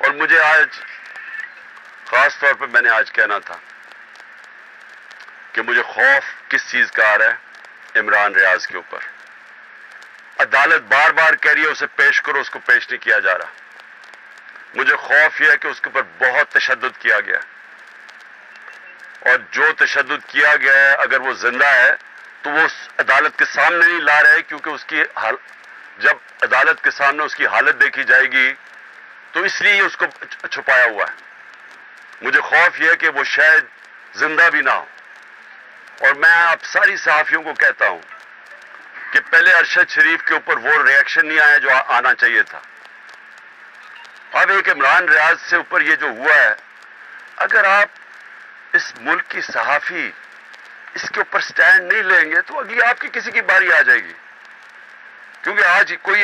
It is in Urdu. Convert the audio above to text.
اور مجھے آج خاص طور پہ میں نے آج کہنا تھا کہ مجھے خوف کس چیز کا آ رہا ہے؟ عمران ریاض کے اوپر عدالت بار بار کہہ رہی ہے اسے پیش کرو، اس کو پیش نہیں کیا جا رہا۔ مجھے خوف یہ ہے کہ اس کے اوپر بہت تشدد کیا گیا ہے، اور جو تشدد کیا گیا ہے اگر وہ زندہ ہے تو وہ اس عدالت کے سامنے نہیں لا رہے، کیونکہ اس کی جب عدالت کے سامنے اس کی حالت دیکھی جائے گی تو اس لیے اس کو چھپایا ہوا ہے۔ مجھے خوف یہ ہے کہ وہ شاید زندہ بھی نہ ہو، اور میں آپ ساری صحافیوں کو کہتا ہوں کہ پہلے ارشد شریف کے اوپر وہ ریاکشن نہیں آیا جو آنا چاہیے تھا۔ اب ایک عمران ریاض سے اوپر یہ جو ہوا ہے، اگر آپ اس ملک کی صحافی اس کے اوپر سٹینڈ نہیں لیں گے تو اگلی آپ کی کسی کی باری آ جائے گی، کیونکہ آج کوئی